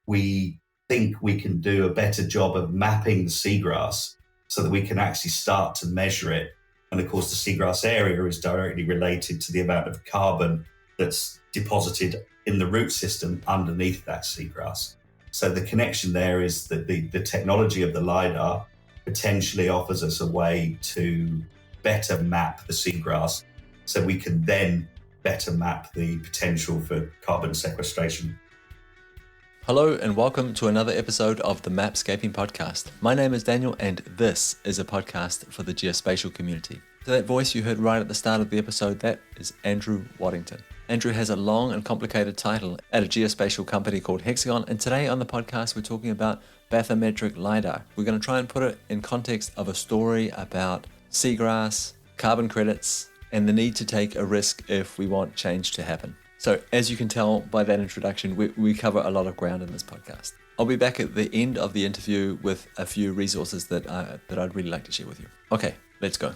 we think we can do a better job of mapping the seagrass so that we can actually start to measure it. And of course, the seagrass area is directly related to the amount of carbon that's deposited in the root system underneath that seagrass. So the connection there is that the technology of the LiDAR potentially offers us a way to better map the seagrass so we can then better map the potential for carbon sequestration. Hello and welcome to another episode of the Mapscaping Podcast. My name is Daniel and this is a podcast for the geospatial community. So that voice you heard right at the start of the episode, that is Andrew Waddington. Andrew has a long and complicated title at a geospatial company called Hexagon, and today on the podcast we're talking about Bathymetric Lidar. We're going to try and put it in context of a story about seagrass, carbon credits, and the need to take a risk if we want change to happen. So as you can tell by that introduction, we cover a lot of ground in this podcast. I'll be back at the end of the interview with a few resources that I'd really like to share with you. Okay, let's go.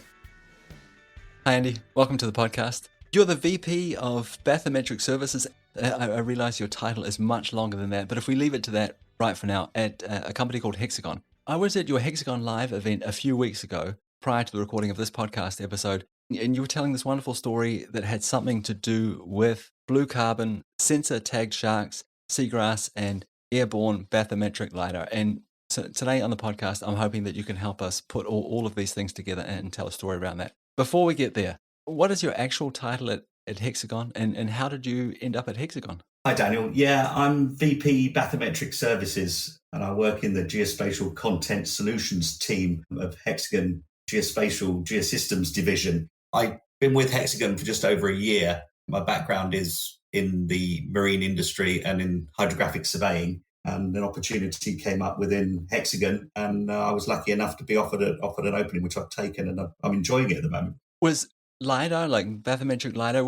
Hi Andy, welcome to the podcast. You're the VP of Bathymetric Services. I realize your title is much longer than that, but if we leave it to that right for now, at a company called Hexagon. I was at your Hexagon Live event a few weeks ago, prior to the recording of this podcast episode, and you were telling this wonderful story that had something to do with blue carbon, sensor-tagged sharks, seagrass, and airborne bathymetric lidar. And so today on the podcast, I'm hoping that you can help us put all of these things together and tell a story around that. Before we get there, what is your actual title at Hexagon, and how did you end up at Hexagon? Hi, Daniel. Yeah, I'm VP Bathymetric Services, and I work in the Geospatial Content Solutions team of Hexagon Geospatial Geosystems Division. I've been with Hexagon for just over a year. My background is in the marine industry and in hydrographic surveying, and an opportunity came up within Hexagon, and I was lucky enough to be offered an opening, which I've taken, and I'm enjoying it at the moment. Was LiDAR, like bathymetric LiDAR,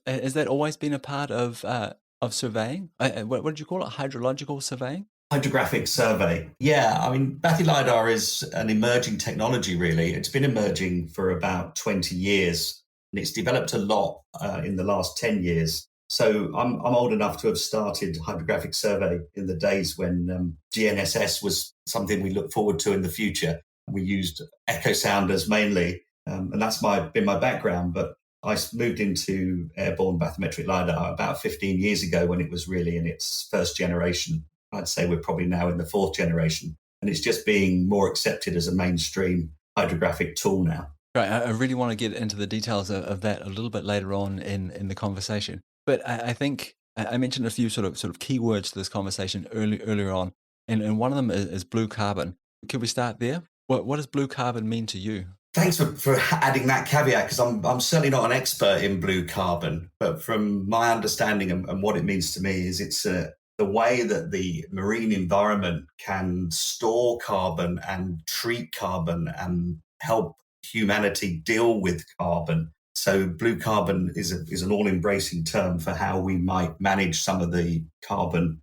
has that always been a part of surveying? What did you call it? Hydrological surveying? Hydrographic survey. Yeah, I mean, Bathy Lidar is an emerging technology, really. It's been emerging for about 20 years, and it's developed a lot in the last 10 years. So I'm old enough to have started hydrographic survey in the days when GNSS was something we look forward to in the future. We used echo sounders mainly, and that's been my background. But I moved into airborne bathymetric LiDAR about 15 years ago when it was really in its first generation. I'd say we're probably now in the fourth generation, and it's just being more accepted as a mainstream hydrographic tool now. Right, I really want to get into the details of that a little bit later on in the conversation. But I think I mentioned a few sort of keywords to this conversation earlier on, and one of them is blue carbon. Could we start there? What does blue carbon mean to you? Thanks for adding that caveat, because I'm certainly not an expert in blue carbon, but from my understanding and what it means to me is it's the way that the marine environment can store carbon and treat carbon and help humanity deal with carbon. So blue carbon is an all-embracing term for how we might manage some of the carbon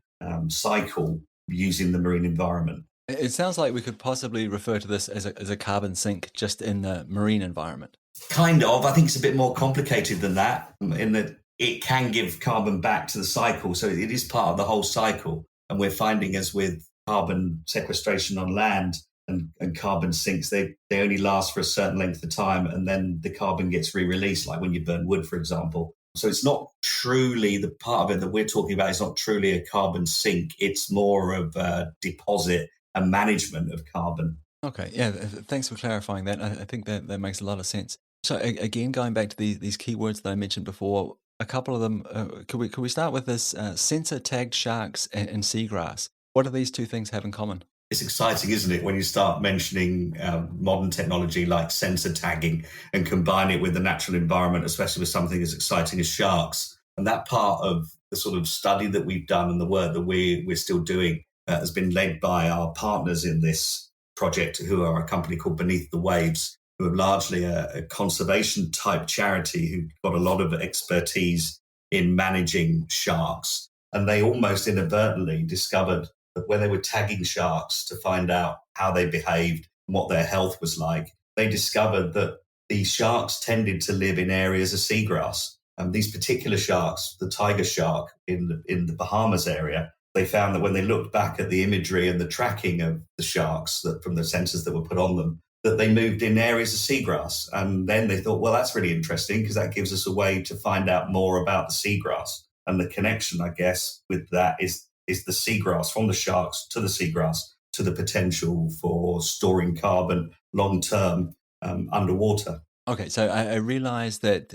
cycle using the marine environment. It sounds like we could possibly refer to this as a carbon sink just in the marine environment. Kind of. I think it's a bit more complicated than that, in that it can give carbon back to the cycle. So it is part of the whole cycle. And we're finding, as with carbon sequestration on land and carbon sinks, they only last for a certain length of time, and then the carbon gets re-released, like when you burn wood, for example. So it's not truly, the part of it that we're talking about is not truly a carbon sink. It's more of a deposit and management of carbon. Okay, yeah, thanks for clarifying that. I think that makes a lot of sense. So again, going back to these keywords that I mentioned before, a couple of them, could we start with this sensor-tagged sharks and seagrass? What do these two things have in common? It's exciting, isn't it, when you start mentioning modern technology like sensor tagging and combine it with the natural environment, especially with something as exciting as sharks. And that part of the sort of study that we've done and the work that we're still doing has been led by our partners in this project, who are a company called Beneath the Waves, who are largely a conservation type charity who've got a lot of expertise in managing sharks. And they almost inadvertently discovered that when they were tagging sharks to find out how they behaved and what their health was like, they discovered that the sharks tended to live in areas of seagrass. These particular sharks, the tiger shark in the Bahamas area, they found that when they looked back at the imagery and the tracking of the sharks that from the sensors that were put on them, that they moved in areas of seagrass. And then they thought, well, that's really interesting because that gives us a way to find out more about the seagrass. And the connection, I guess, with that is the seagrass, from the sharks to the seagrass, to the potential for storing carbon long term underwater. Okay, so I realize that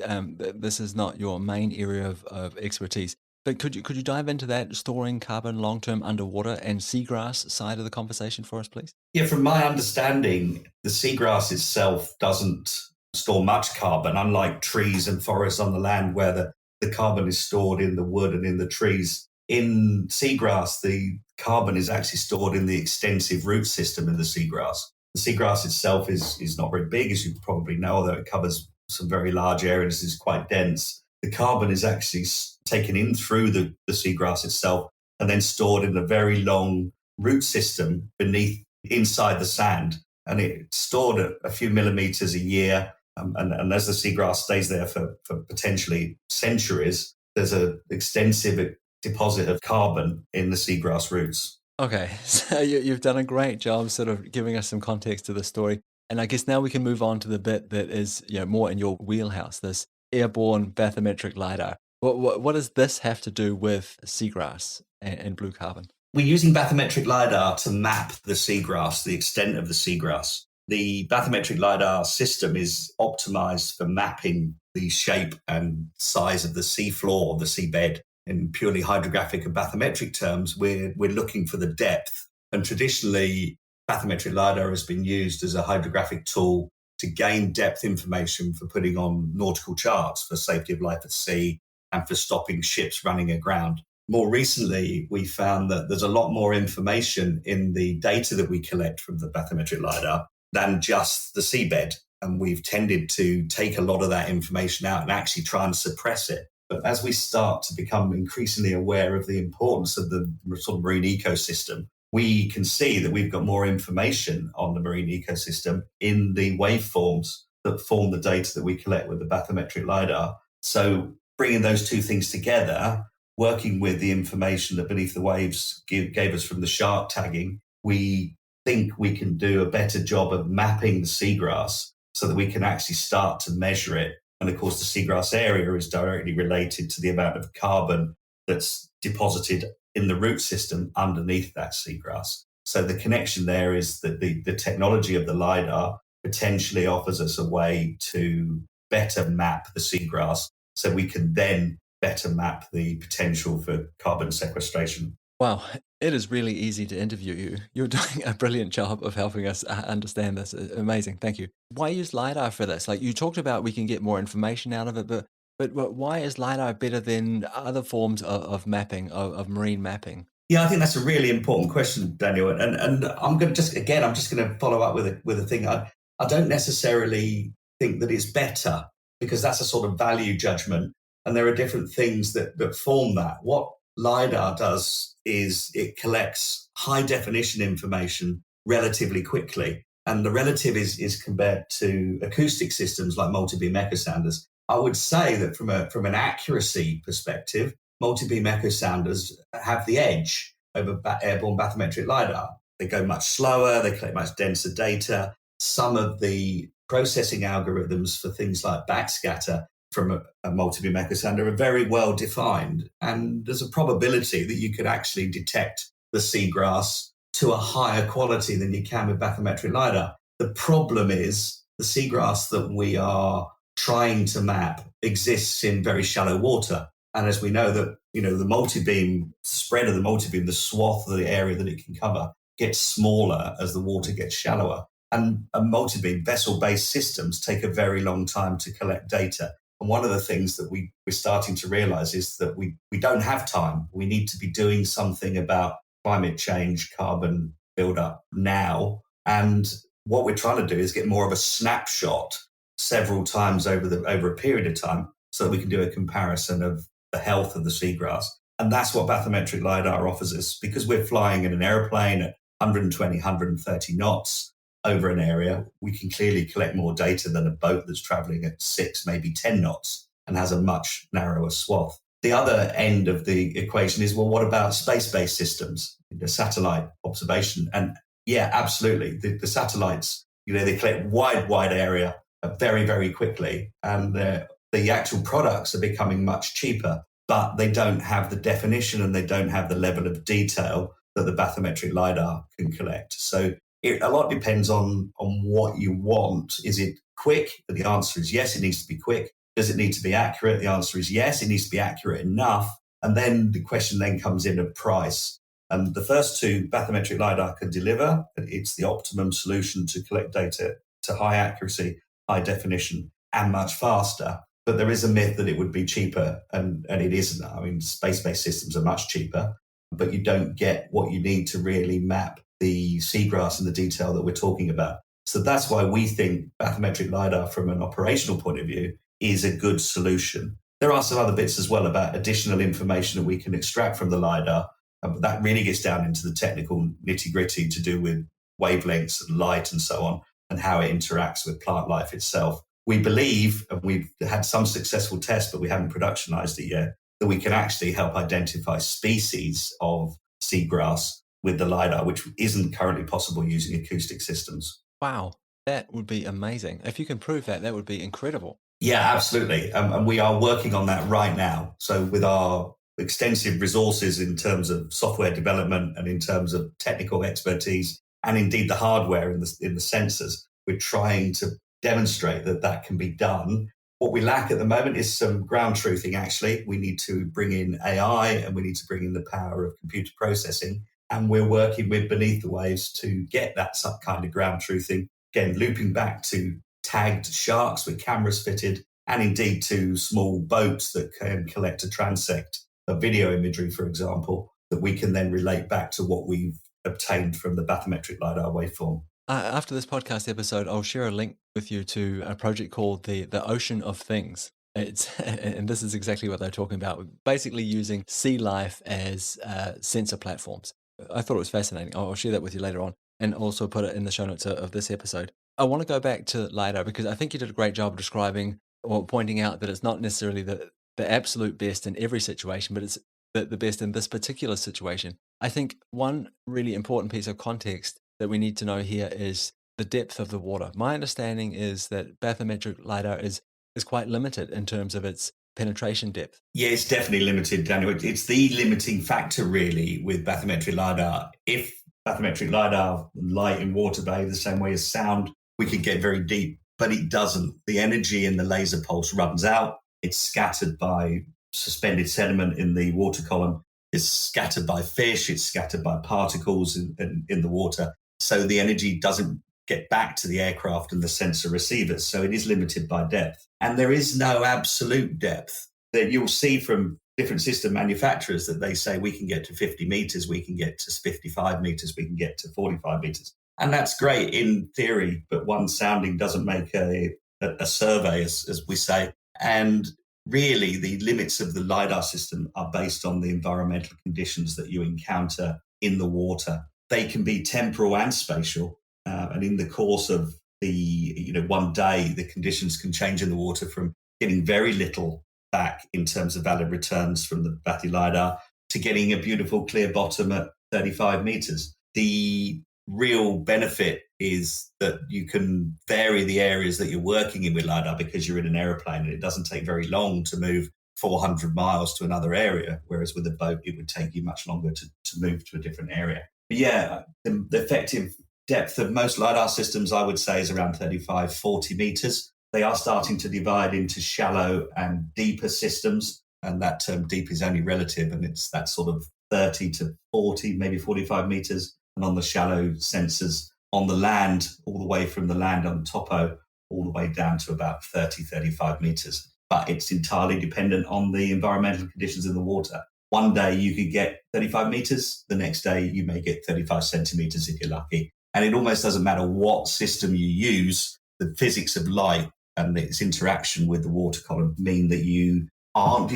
this is not your main area of expertise, but could you dive into that storing carbon long term underwater and seagrass side of the conversation for us, please? Yeah, from my understanding, the seagrass itself doesn't store much carbon, unlike trees and forests on the land where the carbon is stored in the wood and in the trees. In seagrass, the carbon is actually stored in the extensive root system in the seagrass. The seagrass itself is not very big, as you probably know, although it covers some very large areas, is quite dense. The carbon is actually taken in through the seagrass itself and then stored in a very long root system beneath, inside the sand. And it's stored at a few millimeters a year. And as the seagrass stays there for potentially centuries, there's an extensive deposit of carbon in the seagrass roots. Okay, so you've done a great job sort of giving us some context to the story. And I guess now we can move on to the bit that is, more in your wheelhouse, this airborne bathymetric lidar. What does this have to do with seagrass and blue carbon? We're using bathymetric lidar to map the seagrass, the extent of the seagrass. The bathymetric lidar system is optimized for mapping the shape and size of the seafloor, the seabed. In purely hydrographic and bathymetric terms, we're looking for the depth. And traditionally, bathymetric lidar has been used as a hydrographic tool to gain depth information for putting on nautical charts for safety of life at sea and for stopping ships running aground. More recently, we found that there's a lot more information in the data that we collect from the bathymetric lidar than just the seabed. And we've tended to take a lot of that information out and actually try and suppress it. But as we start to become increasingly aware of the importance of the sort of marine ecosystem, we can see that we've got more information on the marine ecosystem in the waveforms that form the data that we collect with the bathymetric lidar. So bringing those two things together, working with the information that Beneath the Waves gave us from the shark tagging, we think we can do a better job of mapping the seagrass so that we can actually start to measure it. And of course, the seagrass area is directly related to the amount of carbon that's deposited in the root system underneath that seagrass. So the connection there is that the technology of the LiDAR potentially offers us a way to better map the seagrass so we can then better map the potential for carbon sequestration. Wow, it is really easy to interview you. You're doing a brilliant job of helping us understand this. Amazing. Thank you. Why use LiDAR for this? Like you talked about, we can get more information out of it, but why is LiDAR better than other forms of mapping, of marine mapping? Yeah, I think that's a really important question, Daniel. And I'm going to I'm just going to follow up with a thing. I don't necessarily think that it's better because that's a sort of value judgment. And there are different things that form that. What LiDAR does is it collects high definition information relatively quickly. And the relative is compared to acoustic systems like multi-beam echo sounders. I would say that from an accuracy perspective, multi-beam echo sounders have the edge over airborne bathymetric lidar. They go much slower, they collect much denser data. Some of the processing algorithms for things like backscatter from a multi-beam echo sounder are very well defined. And there's a probability that you could actually detect the seagrass to a higher quality than you can with bathymetric lidar. The problem is the seagrass that we are trying to map exists in very shallow water. And as we know that, the multi-beam spread of the multi-beam, the swath of the area that it can cover gets smaller as the water gets shallower. And a multi-beam vessel-based systems take a very long time to collect data. And one of the things that we're starting to realize is that we don't have time. We need to be doing something about climate change, carbon buildup now. And what we're trying to do is get more of a snapshot several times over a period of time so that we can do a comparison of the health of the seagrass. And that's what bathymetric lidar offers us, because we're flying in an airplane at 120, 130 knots over an area. We can clearly collect more data than a boat that's traveling at 6, maybe 10 knots and has a much narrower swath. The other end of the equation is, well, what about space-based systems, the satellite observation? And yeah, absolutely. The satellites, they collect wide area very, very quickly. And the actual products are becoming much cheaper, but they don't have the definition and they don't have the level of detail that the bathymetric lidar can collect. So a lot depends on what you want. Is it quick? The answer is yes, it needs to be quick. Does it need to be accurate? The answer is yes, it needs to be accurate enough. And then the question then comes in of price. And the first two, bathymetric lidar can deliver. It's the optimum solution to collect data to high accuracy, high definition, and much faster. But there is a myth that it would be cheaper, and it isn't. I mean, space-based systems are much cheaper, but you don't get what you need to really map the seagrass in the detail that we're talking about. So that's why we think bathymetric lidar from an operational point of view is a good solution. There are some other bits as well about additional information that we can extract from the LiDAR, but that really gets down into the technical nitty-gritty to do with wavelengths and light and so on, and how it interacts with plant life itself. We believe, and we've had some successful tests, but we haven't productionized it yet, that we can actually help identify species of seagrass with the LiDAR, which isn't currently possible using acoustic systems. Wow, that would be amazing. If you can prove that, that would be incredible. Yeah, absolutely. And we are working on that right now. So with our extensive resources in terms of software development and in terms of technical expertise, and indeed the hardware in the sensors, we're trying to demonstrate that that can be done. What we lack at the moment is some ground truthing, actually. We need to bring in AI and we need to bring in the power of computer processing. And we're working with Beneath the Waves to get that kind of ground truthing. Again, looping back to tagged sharks with cameras fitted, and indeed to small boats that can collect a transect of video imagery, for example, that we can then relate back to what we've obtained from the bathymetric lidar waveform. After this podcast episode, I'll share a link with you to a project called the Ocean of Things. And this is exactly what they're talking about, basically using sea life as sensor platforms. I thought it was fascinating. I'll share that with you later on and also put it in the show notes of this episode. I want to go back to LiDAR because I think you did a great job of describing or pointing out that it's not necessarily the absolute best in every situation, but it's the best in this particular situation. I think one really important piece of context that we need to know here is the depth of the water. My understanding is that bathymetric LiDAR is quite limited in terms of its penetration depth. Yeah, it's definitely limited, Daniel. It's the limiting factor, really, with bathymetric LiDAR. If bathymetric LiDAR light in water behave the same way as sound, we could get very deep, but it doesn't. The energy in the laser pulse runs out. It's scattered by suspended sediment in the water column. It's scattered by fish. It's scattered by particles in the water. So the energy doesn't get back to the aircraft and the sensor receivers. So it is limited by depth. And there is no absolute depth that you'll see from different system manufacturers that they say we can get to 50 meters, we can get to 55 meters, we can get to 45 meters. And that's great in theory, but one sounding doesn't make a survey, as we say. And really, the limits of the LiDAR system are based on the environmental conditions that you encounter in the water. They can be temporal and spatial. And in the course of the one day, the conditions can change in the water from getting very little back in terms of valid returns from the Bathy LiDAR to getting a beautiful clear bottom at 35 meters. The real benefit is that you can vary the areas that you're working in with LiDAR because you're in an aeroplane and it doesn't take very long to move 400 miles to another area, whereas with a boat, it would take you much longer to move to a different area. But yeah, the effective depth of most LiDAR systems, I would say, is around 35, 40 meters. They are starting to divide into shallow and deeper systems. And that term deep is only relative, and it's that sort of 30 to 40, maybe 45 meters. And on the shallow sensors on the land, all the way from the land on topo, all the way down to about 30, 35 meters. But it's entirely dependent on the environmental conditions in the water. One day you could get 35 meters. The next day you may get 35 centimeters if you're lucky. And it almost doesn't matter what system you use. The physics of light and its interaction with the water column mean that you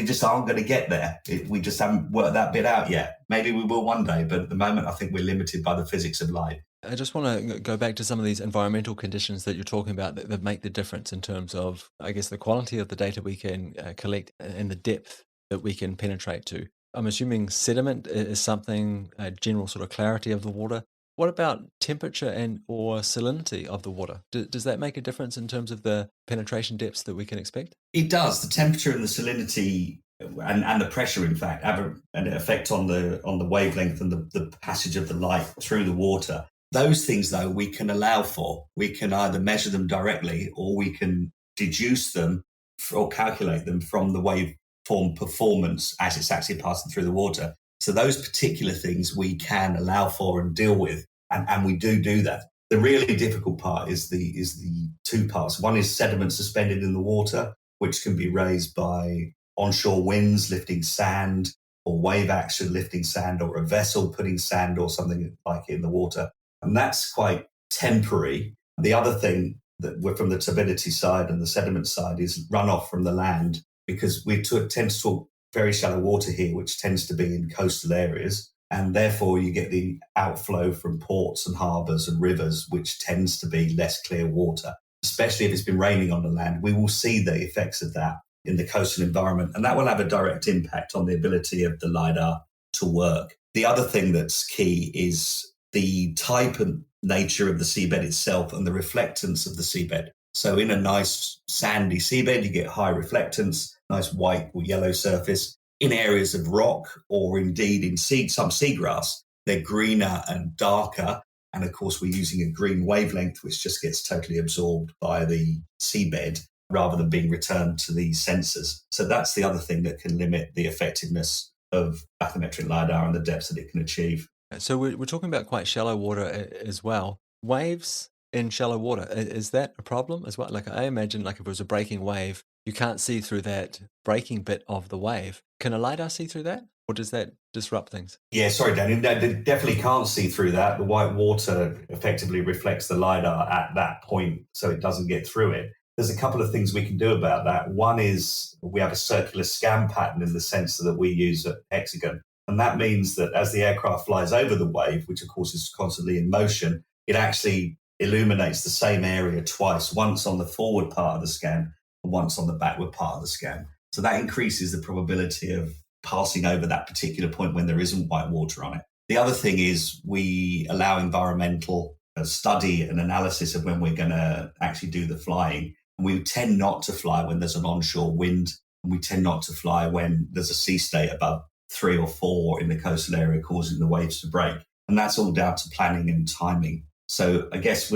just aren't going to get there. We just haven't worked that bit out yet. Maybe we will one day, but at the moment, I think we're limited by the physics of light. I just want to go back to some of these environmental conditions that you're talking about that make the difference in terms of, I guess, the quality of the data we can collect and the depth that we can penetrate to? I'm assuming sediment is something, a general sort of clarity of the water. What about temperature and or salinity of the water? Does that make a difference in terms of the penetration depths that we can expect? It does. The temperature and the salinity and the pressure, in fact, have an effect on the wavelength and the passage of the light through the water. Those things, though, we can allow for. We can either measure them directly or we can deduce them or calculate them from the waveform performance as it's actually passing through the water. So those particular things we can allow for and deal with, and we do that. The really difficult part is the two parts. One is sediment suspended in the water, which can be raised by onshore winds lifting sand or wave action lifting sand or a vessel putting sand or something like it in the water. And that's quite temporary. The other thing that we're from the turbidity side and the sediment side is runoff from the land, because we tend to talk very shallow water here, which tends to be in coastal areas. And therefore you get the outflow from ports and harbours and rivers, which tends to be less clear water. Especially if it's been raining on the land, we will see the effects of that in the coastal environment. And that will have a direct impact on the ability of the LiDAR to work. The other thing that's key is the type and nature of the seabed itself and the reflectance of the seabed. So in a nice sandy seabed, you get high reflectance, nice white or yellow surface. In areas of rock or indeed in some seagrass, they're greener and darker. And of course, we're using a green wavelength, which just gets totally absorbed by the seabed rather than being returned to the sensors. So that's the other thing that can limit the effectiveness of bathymetric LiDAR and the depths that it can achieve. So we're talking about quite shallow water as well. Waves in shallow water, is that a problem as well? Like I imagine like if it was a breaking wave, you can't see through that breaking bit of the wave. Can a LiDAR see through that? Or does that disrupt things? Yeah, sorry, Daniel. No, they definitely can't see through that. The white water effectively reflects the LiDAR at that point, so it doesn't get through it. There's a couple of things we can do about that. One is we have a circular scan pattern in the sensor that we use at Hexagon. And that means that as the aircraft flies over the wave, which of course is constantly in motion, it actually illuminates the same area twice, once on the forward part of the scan and once on the backward part of the scan. So that increases the probability of passing over that particular point when there isn't white water on it. The other thing is we allow environmental study and analysis of when we're going to actually do the flying. And we tend not to fly when there's an onshore wind, and we tend not to fly when there's a sea state above 3 or 4 in the coastal area causing the waves to break. And that's all down to planning and timing. So I guess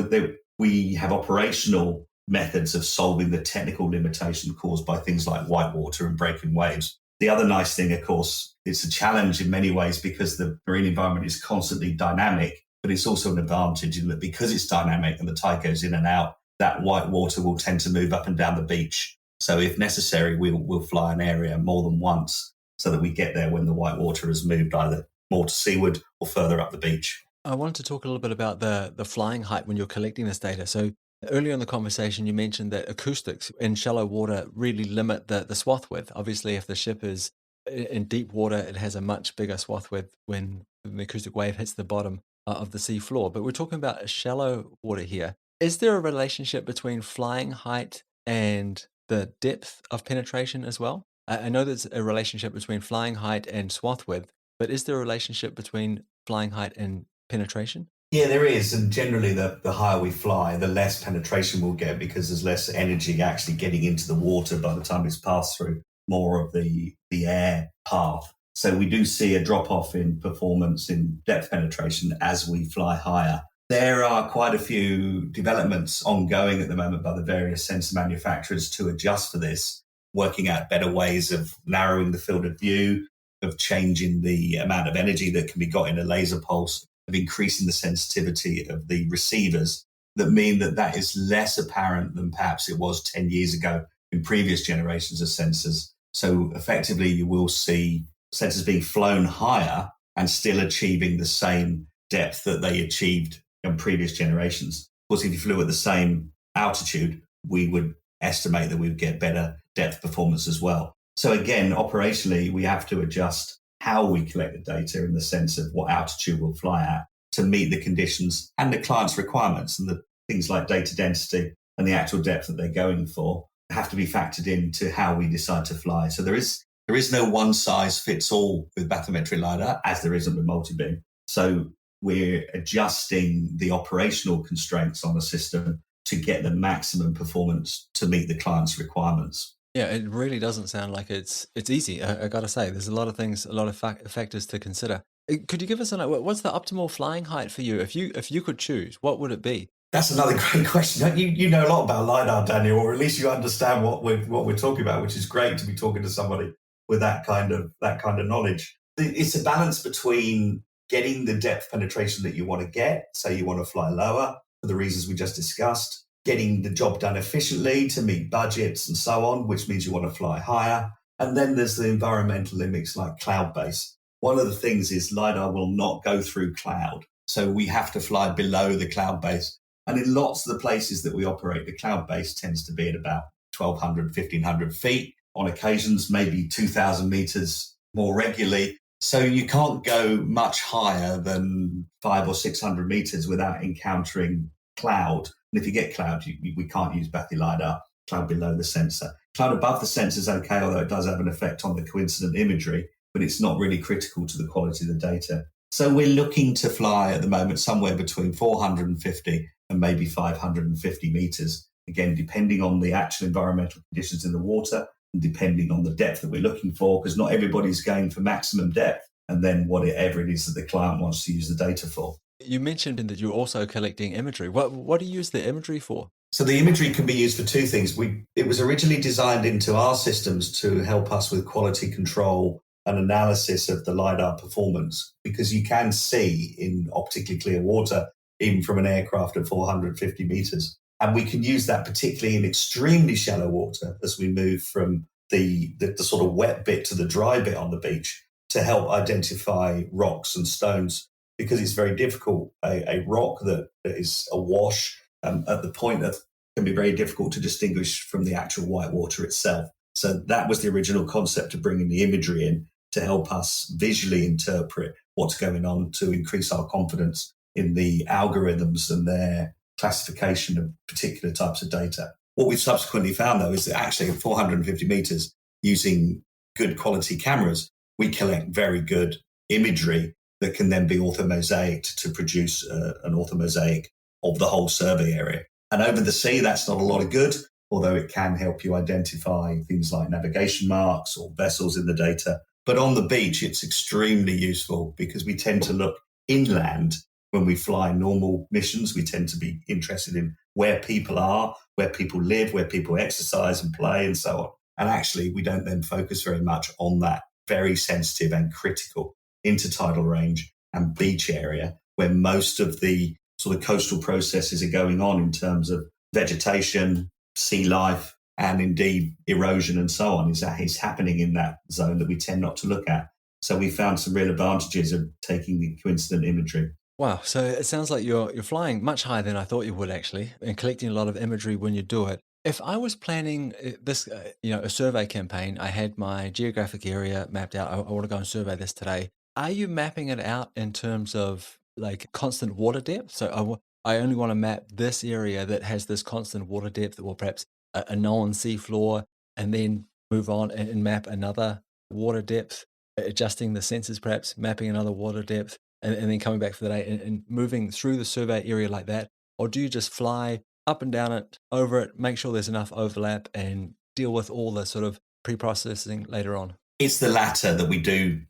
we have operational methods of solving the technical limitation caused by things like white water and breaking waves. The other nice thing, of course, it's a challenge in many ways because the marine environment is constantly dynamic, but it's also an advantage in that because it's dynamic and the tide goes in and out, that white water will tend to move up and down the beach. So if necessary, we'll fly an area more than once so that we get there when the white water has moved either more to seaward or further up the beach. I wanted to talk a little bit about the flying height when you're collecting this data. So earlier in the conversation, you mentioned that acoustics in shallow water really limit the swath width. Obviously, if the ship is in deep water, it has a much bigger swath width when the acoustic wave hits the bottom of the sea floor. But we're talking about shallow water here. Is there a relationship between flying height and the depth of penetration as well? I know there's a relationship between flying height and swath width, but is there a relationship between flying height and penetration? Yeah, there is. And generally, the higher we fly, the less penetration we'll get because there's less energy actually getting into the water by the time it's passed through more of the air path. So we do see a drop off in performance in depth penetration as we fly higher. There are quite a few developments ongoing at the moment by the various sensor manufacturers to adjust for this, working out better ways of narrowing the field of view, of changing the amount of energy that can be got in a laser pulse, of increasing the sensitivity of the receivers that mean that is less apparent than perhaps it was 10 years ago in previous generations of sensors. So effectively, you will see sensors being flown higher and still achieving the same depth that they achieved in previous generations. Of course, if you flew at the same altitude, we would estimate that we would get better depth performance as well. So again, operationally, we have to adjust how we collect the data in the sense of what altitude we'll fly at to meet the conditions and the client's requirements, and the things like data density and the actual depth that they're going for have to be factored into how we decide to fly. So there is There is no one size fits all with bathymetric lidar, as there isn't with multi-beam. So we're adjusting the operational constraints on the system to get the maximum performance to meet the client's requirements. Yeah, it really doesn't sound like it's easy. I gotta say, there's a lot of things, a lot of factors to consider. Could you give us what's the optimal flying height for you? If you could choose, what would it be? That's another great question. You know a lot about lidar, Daniel, or at least you understand what we're talking about, which is great to be talking to somebody with that kind of knowledge. It's a balance between getting the depth penetration that you want to get, so you want to fly lower for the reasons we just discussed, getting the job done efficiently to meet budgets and so on, which means you want to fly higher. And then there's the environmental limits like cloud-based. One of the things is lidar will not go through cloud. So we have to fly below the cloud base. And in lots of the places that we operate, the cloud base tends to be at about 1,200, 1,500 feet. On occasions, maybe 2,000 meters more regularly. So you can't go much higher than 500 or 600 meters without encountering cloud. And if you get cloud, we can't use Bathy lidar. Cloud below the sensor. Cloud above the sensor is okay, although it does have an effect on the coincident imagery, but it's not really critical to the quality of the data. So we're looking to fly at the moment somewhere between 450 and maybe 550 meters, again, depending on the actual environmental conditions in the water and depending on the depth that we're looking for, because not everybody's going for maximum depth and then whatever it is that the client wants to use the data for. You mentioned that you're also collecting imagery. What do you use the imagery for? So the imagery can be used for two things. It was originally designed into our systems to help us with quality control and analysis of the LiDAR performance, because you can see in optically clear water, even from an aircraft at 450 meters. And we can use that particularly in extremely shallow water as we move from the sort of wet bit to the dry bit on the beach to help identify rocks and stones, because it's very difficult. A rock that is awash at the point that can be very difficult to distinguish from the actual white water itself. So that was the original concept of bringing the imagery in to help us visually interpret what's going on, to increase our confidence in the algorithms and their classification of particular types of data. What we've subsequently found, though, is that actually at 450 meters, using good quality cameras, we collect very good imagery that can then be orthomosaicked to produce an orthomosaic of the whole survey area. And over the sea, that's not a lot of good, although it can help you identify things like navigation marks or vessels in the data. But on the beach, it's extremely useful because we tend to look inland when we fly normal missions. We tend to be interested in where people are, where people live, where people exercise and play and so on. And actually, we don't then focus very much on that very sensitive and critical intertidal range and beach area where most of the sort of coastal processes are going on in terms of vegetation, sea life, and indeed erosion and so on is happening in that zone that we tend not to look at. So we found some real advantages of taking the coincident imagery. Wow, so it sounds like you're flying much higher than I thought you would actually, and collecting a lot of imagery when you do it. If I was planning this, a survey campaign, I had my geographic area mapped out. I want to go and survey this today. Are you mapping it out in terms of like constant water depth? So I only want to map this area that has this constant water depth, or perhaps a known sea floor, and then move on and map another water depth, adjusting the sensors, perhaps mapping another water depth, and then coming back for the day and moving through the survey area like that? Or do you just fly up and down it, over it, make sure there's enough overlap and deal with all the sort of pre-processing later on? It's the latter that we do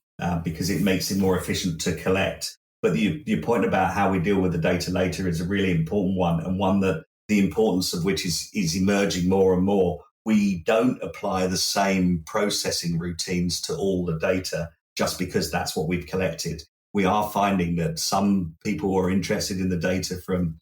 because it makes it more efficient to collect. But your point about how we deal with the data later is a really important one, and one that the importance of which is emerging more and more. We don't apply the same processing routines to all the data just because that's what we've collected. We are finding that some people are interested in the data from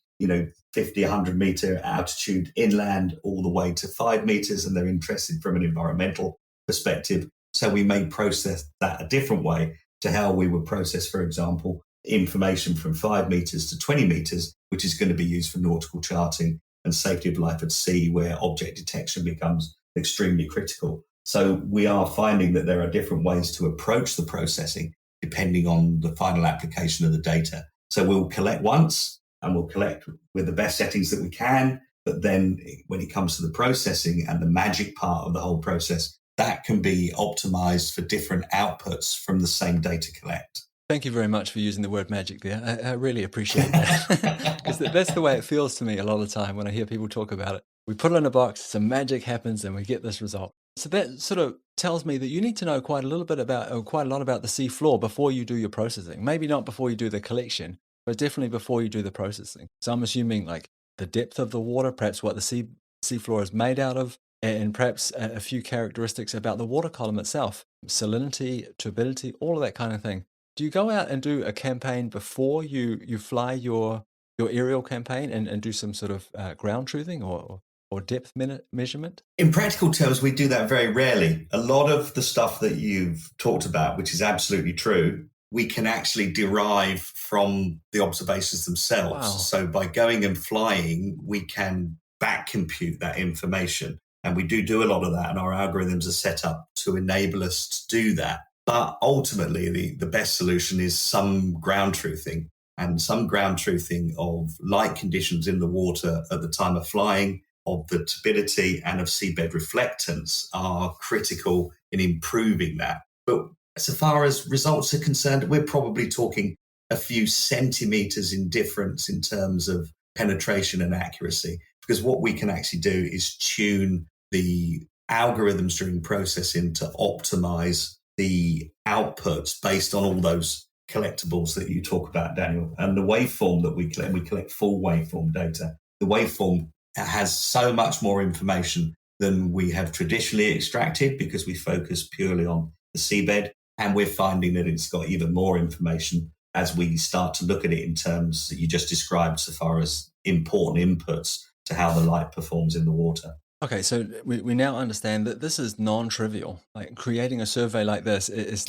50, 100 meter altitude inland all the way to 5 meters, and they're interested from an environmental perspective. So we may process that a different way to how we would process, for example, information from 5 meters to 20 meters, which is going to be used for nautical charting and safety of life at sea, where object detection becomes extremely critical. So we are finding that there are different ways to approach the processing depending on the final application of the data. So we'll collect once and we'll collect with the best settings that we can. But then when it comes to the processing and the magic part of the whole process, that can be optimized for different outputs from the same data collect. Thank you very much for using the word magic there. I really appreciate that. Because that's the way it feels to me a lot of the time when I hear people talk about it. We put it in a box, some magic happens, and we get this result. So that sort of tells me that you need to know quite a lot about the sea floor before you do your processing. Maybe not before you do the collection, but definitely before you do the processing. So I'm assuming like the depth of the water, perhaps what the sea floor is made out of, and perhaps a few characteristics about the water column itself, salinity, turbidity, all of that kind of thing. Do you go out and do a campaign before you fly your aerial campaign and do some sort of ground truthing or depth measurement? In practical terms, we do that very rarely. A lot of the stuff that you've talked about, which is absolutely true, we can actually derive from the observations themselves. Wow. So by going and flying, we can back compute that information. And we do a lot of that, and our algorithms are set up to enable us to do that. But ultimately, the best solution is some ground truthing, and some ground truthing of light conditions in the water at the time of flying, of the turbidity and of seabed reflectance are critical in improving that. But so far as results are concerned, we're probably talking a few centimeters in difference in terms of penetration and accuracy, because what we can actually do is tune the algorithms during processing to optimize the outputs based on all those collectibles that you talk about, Daniel. And the waveform that we collect full waveform data. The waveform has so much more information than we have traditionally extracted because we focus purely on the seabed. And we're finding that it's got even more information as we start to look at it in terms that you just described so far as important inputs to how the light performs in the water. Okay, so we now understand that this is non-trivial. Like creating a survey like this is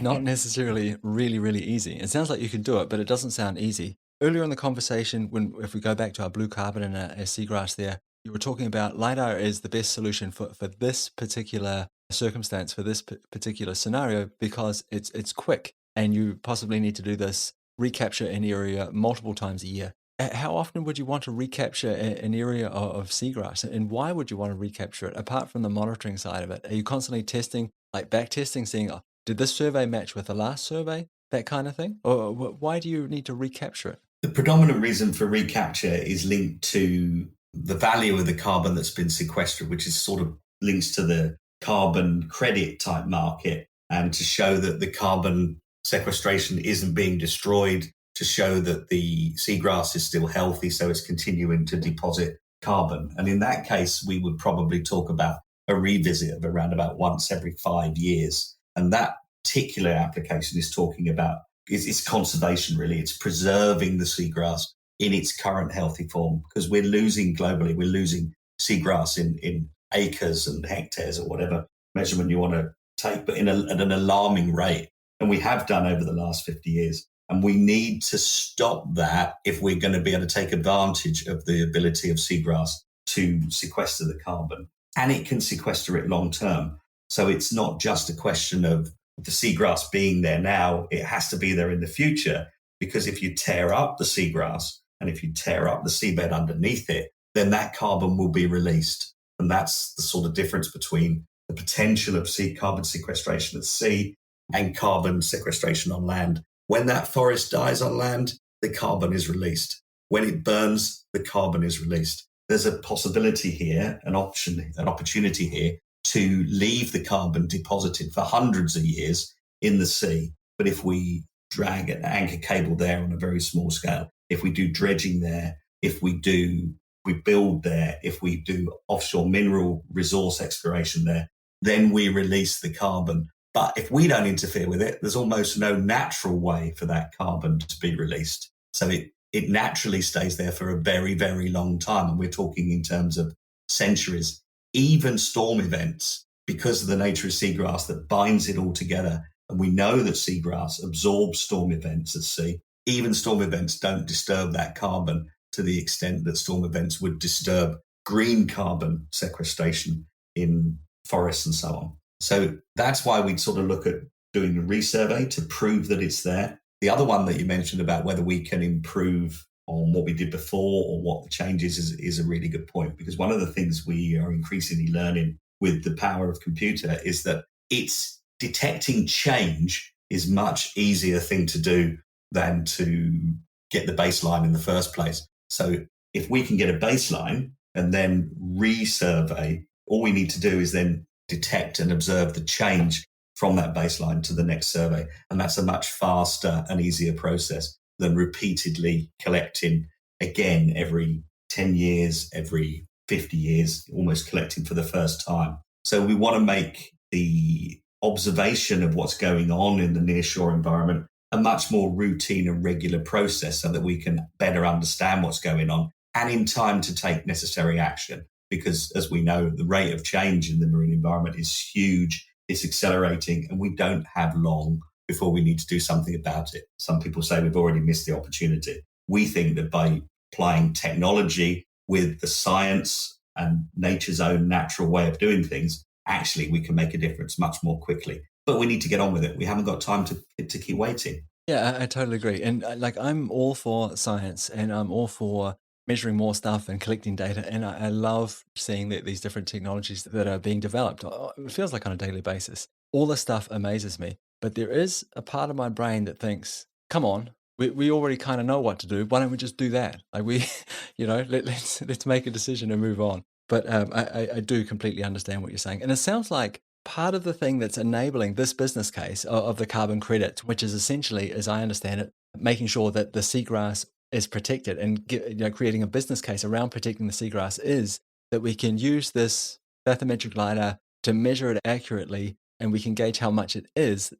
not necessarily really easy. It sounds like you can do it, but it doesn't sound easy. Earlier in the conversation, if we go back to our blue carbon and our seagrass there, you were talking about LiDAR is the best solution for this particular circumstance, for this particular scenario, because it's quick and you possibly need to do this recapture an area multiple times a year. How often would you want to recapture an area of seagrass, and why would you want to recapture it apart from the monitoring side of it? Are you constantly testing, like back testing, seeing, oh, did this survey match with the last survey, that kind of thing? Or why do you need to recapture it? The predominant reason for recapture is linked to the value of the carbon that's been sequestered, which is sort of links to the carbon credit type market, and to show that the carbon sequestration isn't being destroyed, to show that the seagrass is still healthy, so it's continuing to deposit carbon. And in that case, we would probably talk about a revisit of around about once every 5 years. And that particular application is talking about it's conservation, really. It's preserving the seagrass in its current healthy form, because we're losing globally, we're losing seagrass in acres and hectares or whatever measurement you want to take, but at an alarming rate. And we have done over the last 50 years. And we need to stop that if we're going to be able to take advantage of the ability of seagrass to sequester the carbon. And it can sequester it long term. So it's not just a question of the seagrass being there now, it has to be there in the future. Because if you tear up the seagrass and if you tear up the seabed underneath it, then that carbon will be released. And that's the sort of difference between the potential of sea carbon sequestration at sea and carbon sequestration on land. When that forest dies on land, the carbon is released. When it burns, the carbon is released. There's a possibility here, an opportunity here to leave the carbon deposited for hundreds of years in the sea. But if we drag an anchor cable there on a very small scale, if we do dredging there, if we build there, if we do offshore mineral resource exploration there, then we release the carbon. But if we don't interfere with it, there's almost no natural way for that carbon to be released. So it naturally stays there for a very, very long time. And we're talking in terms of centuries. Even storm events, because of the nature of seagrass that binds it all together. And we know that seagrass absorbs storm events at sea. Even storm events don't disturb that carbon to the extent that storm events would disturb green carbon sequestration in forests and so on. So that's why we'd sort of look at doing a resurvey to prove that it's there. The other one that you mentioned about whether we can improve on what we did before or what the changes is a really good point, because one of the things we are increasingly learning with the power of computer is that it's detecting change is much easier thing to do than to get the baseline in the first place. So if we can get a baseline and then resurvey, all we need to do is then detect and observe the change from that baseline to the next survey. And that's a much faster and easier process than repeatedly collecting again every 10 years, every 50 years, almost collecting for the first time. So we want to make the observation of what's going on in the nearshore environment a much more routine and regular process so that we can better understand what's going on and in time to take necessary action. Because as we know, the rate of change in the marine environment is huge, it's accelerating, and we don't have long before we need to do something about it. Some people say we've already missed the opportunity. We think that by applying technology with the science and nature's own natural way of doing things, actually we can make a difference much more quickly. But we need to get on with it. We haven't got time to keep waiting. Yeah, I totally agree. And like, I'm all for science and I'm all for measuring more stuff and collecting data. And I love seeing that these different technologies that are being developed. It feels like on a daily basis. All this stuff amazes me. But there is a part of my brain that thinks, come on, we already kind of know what to do. Why don't we just do that? Like let's make a decision and move on. But I do completely understand what you're saying. And it sounds like part of the thing that's enabling this business case of the carbon credit, which is essentially, as I understand it, making sure that the seagrass is protected and creating a business case around protecting the seagrass, is that we can use this bathymetric lidar to measure it accurately, and we can gauge how much is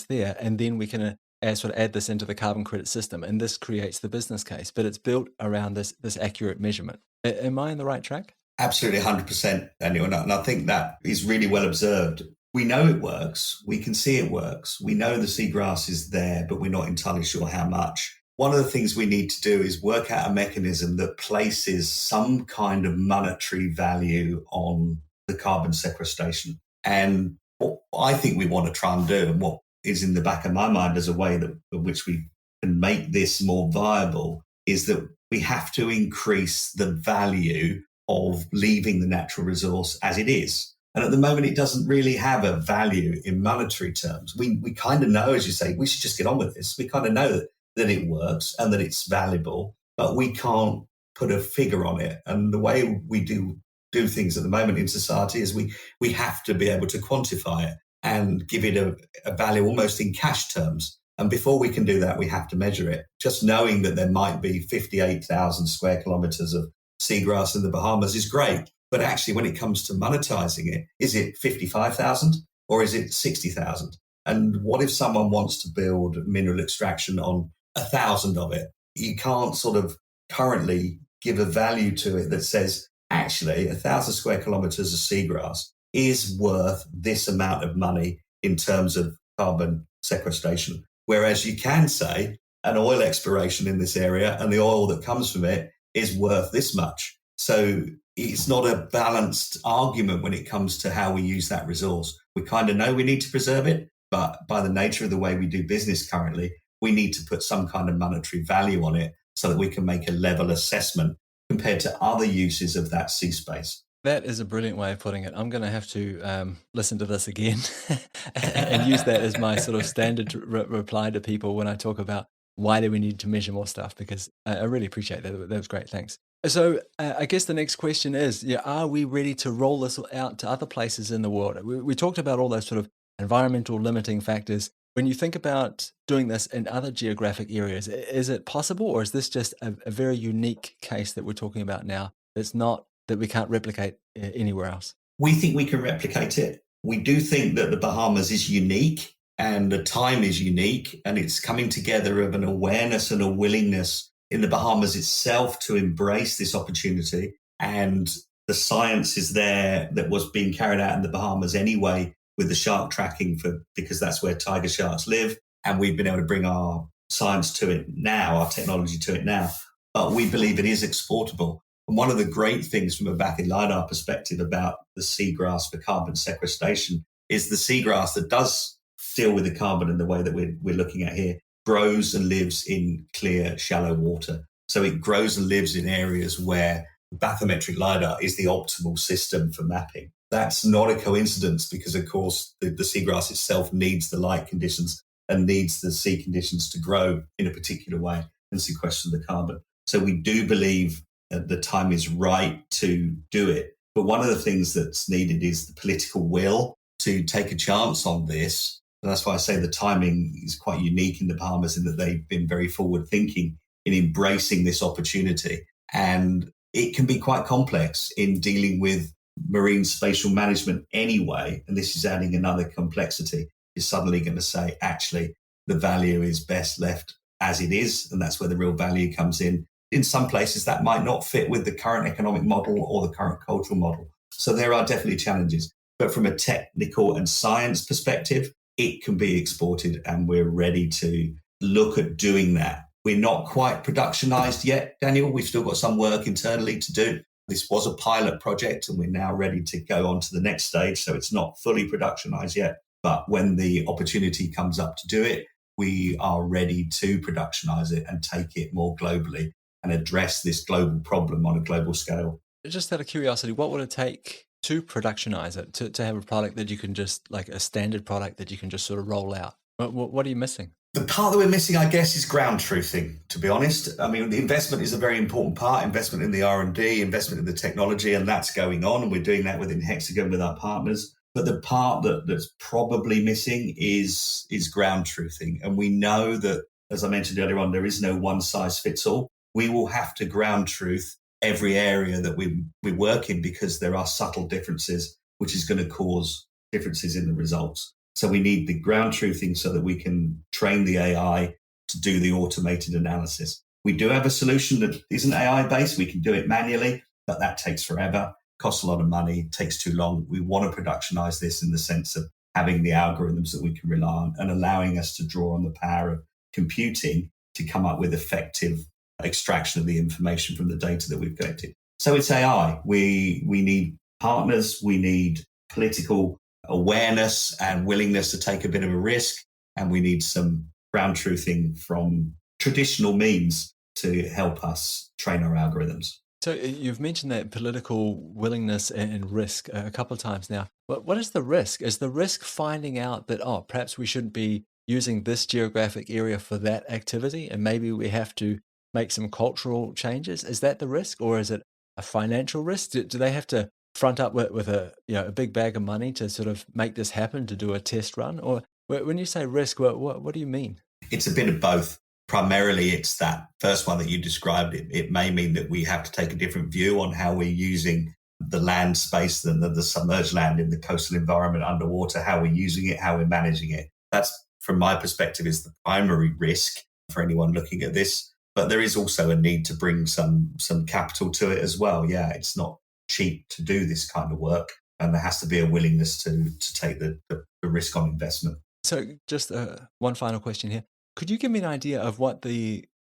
there, and then we can sort of add this into the carbon credit system, and this creates the business case. But it's built around this accurate measurement. Am I on the right track? Absolutely 100%, Daniel. And I think that is really well observed. We know it works. We can see it works. We know the seagrass is there, but we're not entirely sure how much. One of the things we need to do is work out a mechanism that places some kind of monetary value on the carbon sequestration. And what I think we want to try and do, and what is in the back of my mind as a way that in which we can make this more viable, is that we have to increase the value of leaving the natural resource as it is. And at the moment, it doesn't really have a value in monetary terms. We kind of know, as you say, we should just get on with this. We kind of know that it works and that it's valuable, but we can't put a figure on it. And the way we do things at the moment in society is we have to be able to quantify it and give it a value almost in cash terms. And before we can do that, we have to measure it. Just knowing that there might be 58,000 square kilometers of seagrass in the Bahamas is great. But actually, when it comes to monetizing it, is it 55,000 or is it 60,000? And what if someone wants to build mineral extraction on 1,000 of it? You can't sort of currently give a value to it that says, actually, 1,000 square kilometers of seagrass is worth this amount of money in terms of carbon sequestration. Whereas you can say an oil exploration in this area and the oil that comes from it is worth this much. So it's not a balanced argument when it comes to how we use that resource. We kind of know we need to preserve it, but by the nature of the way we do business currently, we need to put some kind of monetary value on it so that we can make a level assessment compared to other uses of that sea space. That is a brilliant way of putting it. I'm going to have to listen to this again and use that as my sort of standard reply to people when I talk about why do we need to measure more stuff, because I really appreciate that. That was great. Thanks. So I guess the next question is, are we ready to roll this out to other places in the world? We talked about all those sort of environmental limiting factors. When you think about doing this in other geographic areas, is it possible, or is this just a very unique case that we're talking about now that's not that we can't replicate anywhere else? We think we can replicate it. We do think that the Bahamas is unique and the time is unique, and it's coming together of an awareness and a willingness in the Bahamas itself to embrace this opportunity. And the science is there that was being carried out in the Bahamas anyway with the shark tracking because that's where tiger sharks live. And we've been able to bring our science to it now, our technology to it now. But we believe it is exportable. And one of the great things from a Bathymetric Lidar perspective about the seagrass for carbon sequestration is the seagrass that does deal with the carbon in the way that we're looking at here grows and lives in clear, shallow water. So it grows and lives in areas where Bathymetric Lidar is the optimal system for mapping. That's not a coincidence because, of course, the seagrass itself needs the light conditions and needs the sea conditions to grow in a particular way and sequester the carbon. So we do believe that the time is right to do it. But one of the things that's needed is the political will to take a chance on this. And that's why I say the timing is quite unique in the Bahamas in that they've been very forward thinking in embracing this opportunity. And it can be quite complex in dealing with marine spatial management anyway. And this is adding another complexity. You're suddenly going to say, actually, the value is best left as it is. And that's where the real value comes in. In some places, that might not fit with the current economic model or the current cultural model. So there are definitely challenges. But from a technical and science perspective, it can be exported, and we're ready to look at doing that. We're not quite productionized yet, Daniel. We've still got some work internally to do. This was a pilot project, and we're now ready to go on to the next stage. So it's not fully productionized yet. But when the opportunity comes up to do it, we are ready to productionize it and take it more globally and address this global problem on a global scale. Just out of curiosity, what would it take to productionize it, to have a product that you can just, like a standard product that you can just sort of roll out? What are you missing? The part that we're missing, I guess, is ground truthing, to be honest. I mean, the investment is a very important part, investment in the R&D, investment in the technology, and that's going on. And we're doing that within Hexagon with our partners. But the part that's probably missing is ground truthing. And we know that, as I mentioned earlier on, there is no one size fits all. We will have to ground truth every area that we work in because there are subtle differences, which is going to cause differences in the results. So we need the ground truthing so that we can train the AI to do the automated analysis. We do have a solution that isn't AI based. We can do it manually, but that takes forever, costs a lot of money, takes too long. We want to productionize this in the sense of having the algorithms that we can rely on and allowing us to draw on the power of computing to come up with effective extraction of the information from the data that we've collected. So it's AI. We need partners. We need political awareness and willingness to take a bit of a risk. And we need some ground truthing from traditional means to help us train our algorithms. So you've mentioned that political willingness and risk a couple of times now. What is the risk? Is the risk finding out that, perhaps we shouldn't be using this geographic area for that activity, and maybe we have to make some cultural changes? Is that the risk, or is it a financial risk? Do they have to front up with a big bag of money to sort of make this happen, to do a test run? Or when you say risk, what do you mean? It's a bit of both. Primarily, it's that first one that you described. It may mean that we have to take a different view on how we're using the land space than the submerged land in the coastal environment underwater, how we're using it, how we're managing it. That's, from my perspective, is the primary risk for anyone looking at this. But there is also a need to bring some capital to it as well. Yeah, it's not cheap to do this kind of work, and there has to be a willingness to take the risk on investment. So just one final question here. Could you give me an idea of what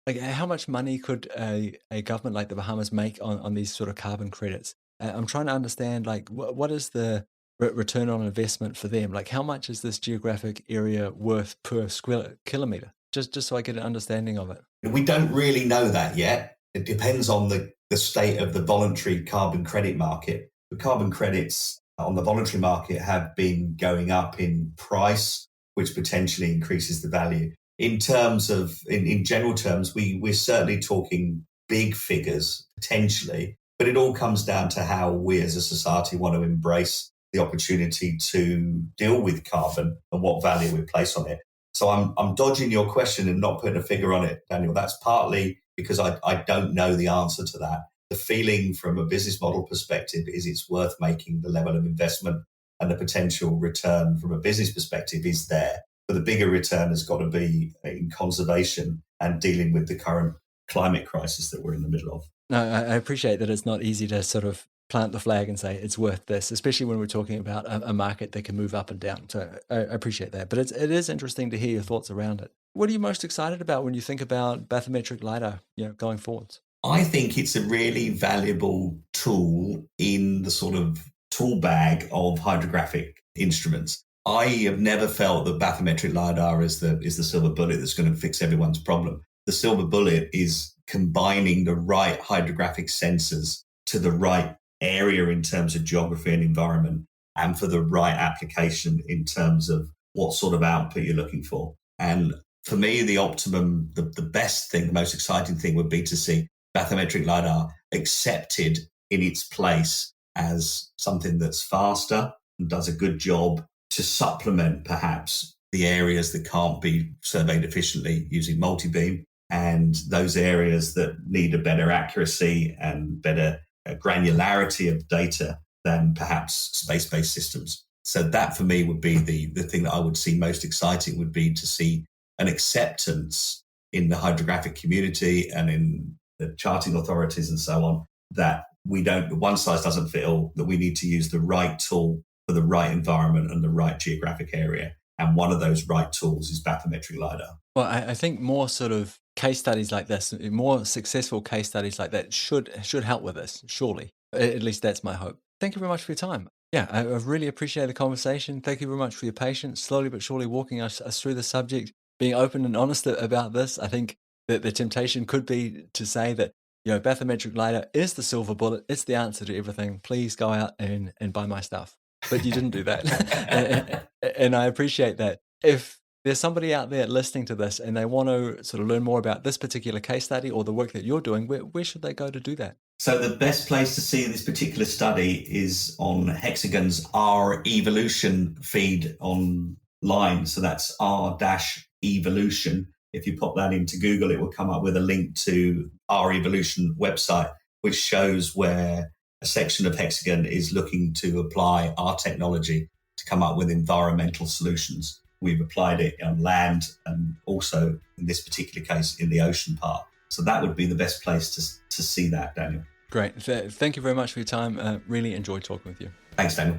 how much money could a government like the Bahamas make on these sort of carbon credits? I'm trying to understand, what is the return on investment for them? Like, how much is this geographic area worth per square kilometer? Just so I get an understanding of it. We don't really know that yet. It depends on the state of the voluntary carbon credit market. The carbon credits on the voluntary market have been going up in price, which potentially increases the value. In terms of, in general terms, we're certainly talking big figures, potentially, but it all comes down to how we as a society want to embrace the opportunity to deal with carbon and what value we place on it. So I'm dodging your question and not putting a figure on it, Daniel. That's partly because I don't know the answer to that. The feeling from a business model perspective is it's worth making. The level of investment and the potential return from a business perspective is there. But the bigger return has got to be in conservation and dealing with the current climate crisis that we're in the middle of. No, I appreciate that it's not easy to sort of plant the flag and say it's worth this, especially when we're talking about a market that can move up and down. So I appreciate that. But it is interesting to hear your thoughts around it. What are you most excited about when you think about bathymetric lidar, going forwards? I think it's a really valuable tool in the sort of tool bag of hydrographic instruments. I have never felt that bathymetric lidar is the silver bullet that's going to fix everyone's problem. The silver bullet is combining the right hydrographic sensors to the right area in terms of geography and environment, and for the right application in terms of what sort of output you're looking for. And for me, the optimum, the best thing, the most exciting thing would be to see bathymetric LiDAR accepted in its place as something that's faster and does a good job to supplement perhaps the areas that can't be surveyed efficiently using multi-beam, and those areas that need a better accuracy and better granularity of data than perhaps space-based systems. So that for me would be the thing that I would see most exciting, would be to see an acceptance in the hydrographic community and in the charting authorities and so on, that one size doesn't fit all, that we need to use the right tool for the right environment and the right geographic area. And one of those right tools is bathymetric LiDAR. Well, I think more sort of case studies like this, more successful case studies like that should help with this, surely. At least that's my hope. Thank you very much for your time. Yeah, I really appreciate the conversation. Thank you very much for your patience, slowly but surely walking us through the subject, being open and honest about this. I think that the temptation could be to say that, bathymetric LiDAR is the silver bullet. It's the answer to everything. Please go out and buy my stuff. But you didn't do that. and I appreciate that. If there's somebody out there listening to this and they want to sort of learn more about this particular case study or the work that you're doing, where should they go to do that? So the best place to see this particular study is on Hexagon's R Evolution feed online. So that's R-Evolution. If you pop that into Google, it will come up with a link to our Evolution website, which shows where a section of Hexagon is looking to apply our technology to come up with environmental solutions. We've applied it on land and also, in this particular case, in the ocean part. So that would be the best place to see that, Daniel. Great. Thank you very much for your time. Really enjoyed talking with you. Thanks, Daniel.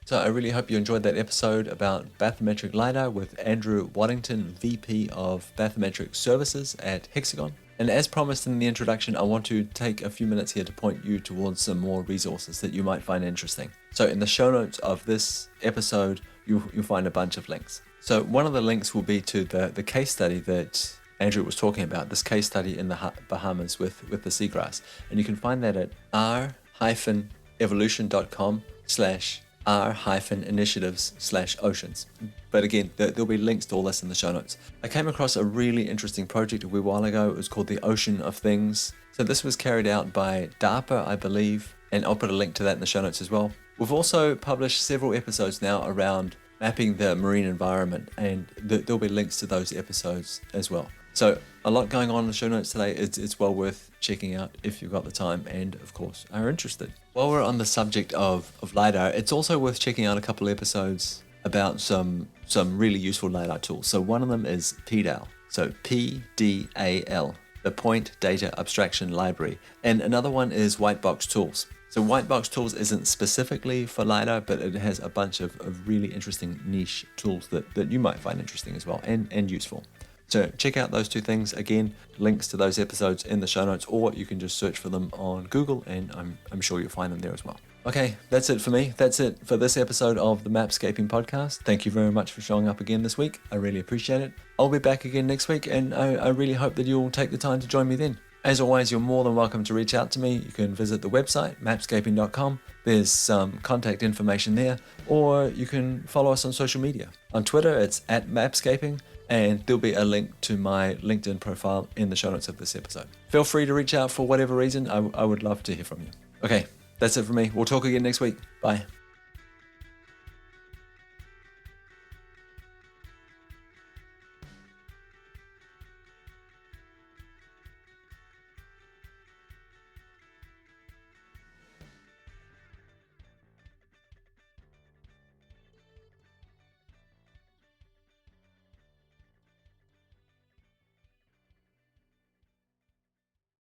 So I really hope you enjoyed that episode about bathymetric LiDAR with Andrew Waddington, VP of Bathymetric Services at Hexagon. And as promised in the introduction, I want to take a few minutes here to point you towards some more resources that you might find interesting. So in the show notes of this episode, you'll find a bunch of links. So one of the links will be to the case study that Andrew was talking about, this case study in the Bahamas with the seagrass. And you can find that at r-evolution.com/r-initiatives/oceans. But again, there'll be links to all this in the show notes. I came across a really interesting project a wee while ago. It was called the Ocean of Things. So this was carried out by DARPA, I believe, and I'll put a link to that in the show notes as well. We've also published several episodes now around mapping the marine environment, and there'll be links to those episodes as well. So a lot going on in the show notes today. It's well worth checking out if you've got the time and, of course, are interested. While we're on the subject of LiDAR, it's also worth checking out a couple episodes about some really useful LiDAR tools. So one of them is PDAL, so PDAL, the Point Data Abstraction Library. And another one is Whitebox Tools. So Whitebox Tools isn't specifically for LiDAR, but it has a bunch of really interesting niche tools that you might find interesting as well and useful. So check out those two things. Again, links to those episodes in the show notes, or you can just search for them on Google, and I'm sure you'll find them there as well. Okay, that's it for me. That's it for this episode of the Mapscaping Podcast. Thank you very much for showing up again this week. I really appreciate it. I'll be back again next week, and I really hope that you'll take the time to join me then. As always, you're more than welcome to reach out to me. You can visit the website, mapscaping.com. There's some contact information there, or you can follow us on social media. On Twitter, it's @mapscaping, and there'll be a link to my LinkedIn profile in the show notes of this episode. Feel free to reach out for whatever reason. I would love to hear from you. Okay, that's it for me. We'll talk again next week. Bye.